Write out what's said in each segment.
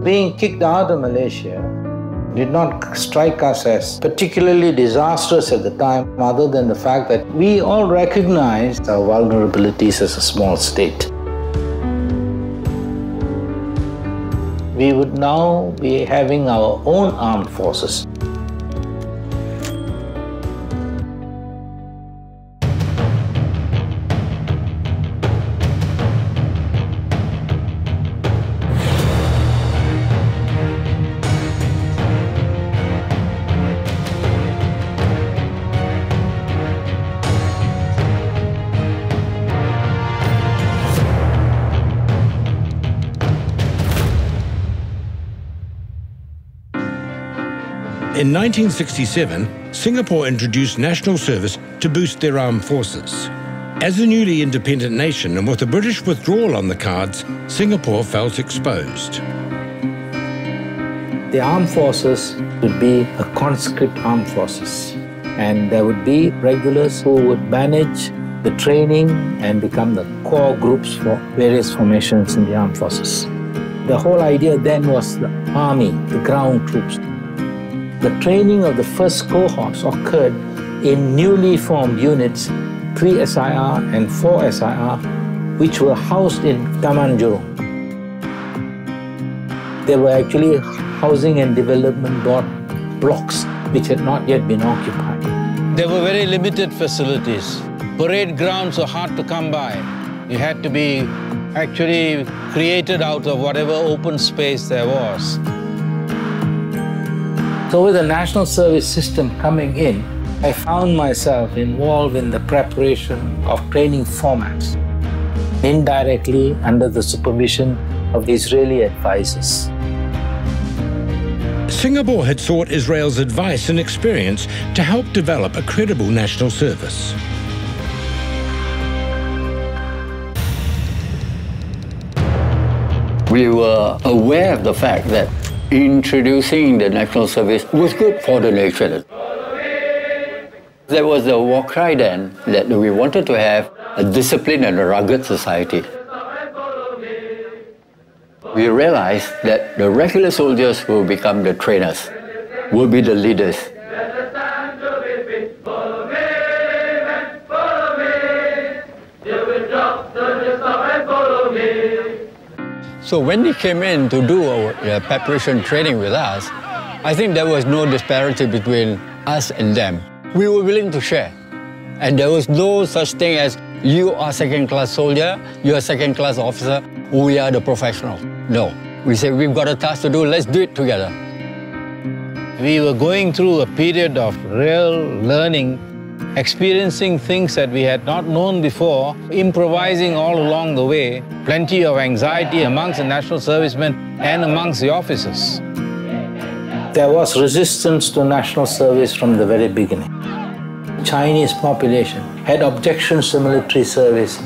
Being kicked out of Malaysia did not strike us as particularly disastrous at the time, other than the fact that we all recognized our vulnerabilities as a small state. We would now be having our own armed forces. In 1967, Singapore introduced national service to boost their armed forces. As a newly independent nation and with the British withdrawal on the cards, Singapore felt exposed. The armed forces would be a conscript armed forces, and there would be regulars who would manage the training and become the core groups for various formations in the armed forces. The whole idea then was the army, the ground troops. The training of the first cohorts occurred in newly formed units, 3 SIR and 4 SIR, which were housed in Taman Jurong. They were actually housing and development board blocks which had not yet been occupied. There were very limited facilities. Parade grounds were hard to come by. You had to be actually created out of whatever open space there was. So with the national service system coming in, I found myself involved in the preparation of training formats, indirectly under the supervision of the Israeli advisors. Singapore had sought Israel's advice and experience to help develop a credible national service. We were aware of the fact that introducing the national service was good for the nation. There was a war cry then that we wanted to have a disciplined and a rugged society. We realized that the regular soldiers will become the trainers, will be the leaders. So when they came in to do our preparation training with us, I think there was no disparity between us and them. We were willing to share. And there was no such thing as, you are second-class soldier, you are second-class officer, we are the professional. No. We said, we've got a task to do, let's do it together. We were going through a period of real learning, experiencing things that we had not known before, improvising all along the way, plenty of anxiety amongst the national servicemen and amongst the officers. There was resistance to national service from the very beginning. The Chinese population had objections to military service.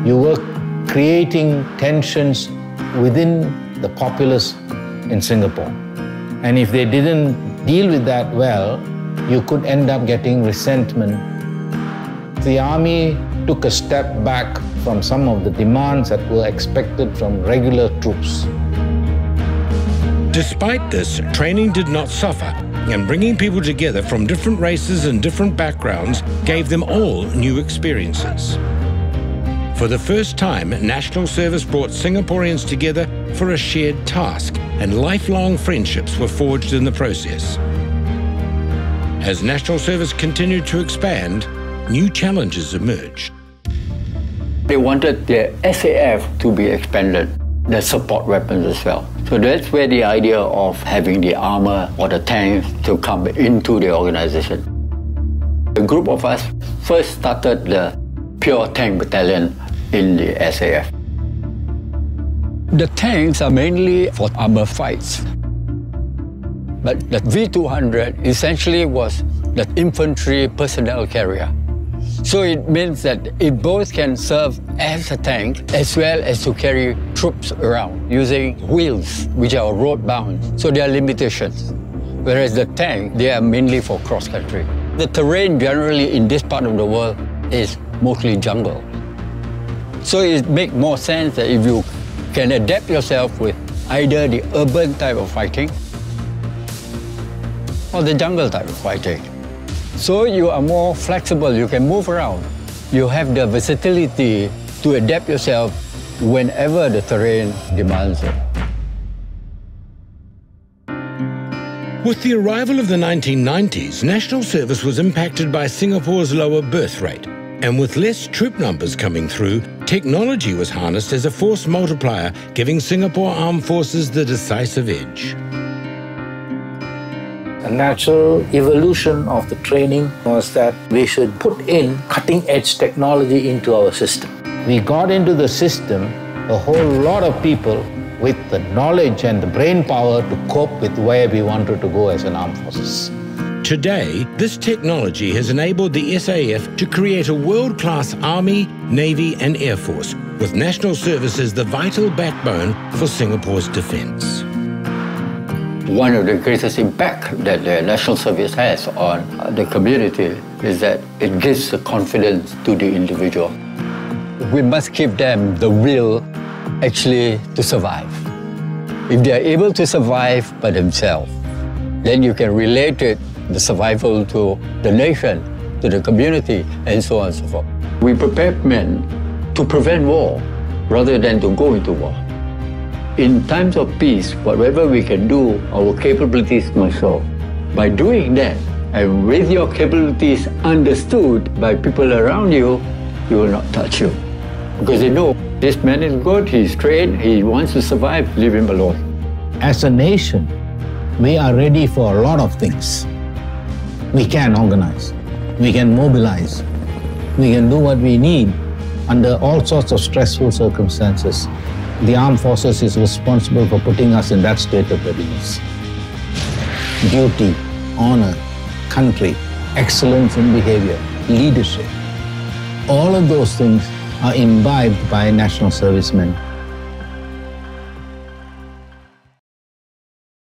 You were creating tensions within the populace in Singapore. And if they didn't deal with that well, you could end up getting resentment. The army took a step back from some of the demands that were expected from regular troops. Despite this, training did not suffer, and bringing people together from different races and different backgrounds gave them all new experiences. For the first time, national service brought Singaporeans together for a shared task, and lifelong friendships were forged in the process. As national service continued to expand, new challenges emerged. They wanted the SAF to be expanded, the support weapons as well. So that's where the idea of having the armor or the tanks to come into the organization. A group of us first started the Pure Tank Battalion in the SAF. The tanks are mainly for armor fights. But the V200 essentially was the infantry personnel carrier. So it means that it both can serve as a tank as well as to carry troops around using wheels, which are road-bound. So there are limitations. Whereas the tank, they are mainly for cross-country. The terrain generally in this part of the world is mostly jungle. So it makes more sense that if you can adapt yourself with either the urban type of fighting or the jungle type of fighting. So you are more flexible, you can move around. You have the versatility to adapt yourself whenever the terrain demands it. With the arrival of the 1990s, national service was impacted by Singapore's lower birth rate. And with less troop numbers coming through, technology was harnessed as a force multiplier, giving Singapore Armed Forces the decisive edge. A natural evolution of the training was that we should put in cutting-edge technology into our system. We got into the system a whole lot of people with the knowledge and the brain power to cope with where we wanted to go as an armed forces. Today, this technology has enabled the SAF to create a world-class Army, Navy and Air Force, with national service as the vital backbone for Singapore's defence. One of the greatest impact that the national service has on the community is that it gives the confidence to the individual. We must give them the will actually to survive. If they are able to survive by themselves, then you can relate it, the survival, to the nation, to the community, and so on and so forth. We prepare men to prevent war rather than to go into war. In times of peace, whatever we can do, our capabilities must show. By doing that, and with your capabilities understood by people around you, he will not touch you. Because they know this man is good, he's trained, he wants to survive, leave him alone. As a nation, we are ready for a lot of things. We can organize, we can mobilize, we can do what we need under all sorts of stressful circumstances. The armed forces is responsible for putting us in that state of readiness. Duty, honor, country, excellence in behavior, leadership, all of those things are imbibed by national servicemen.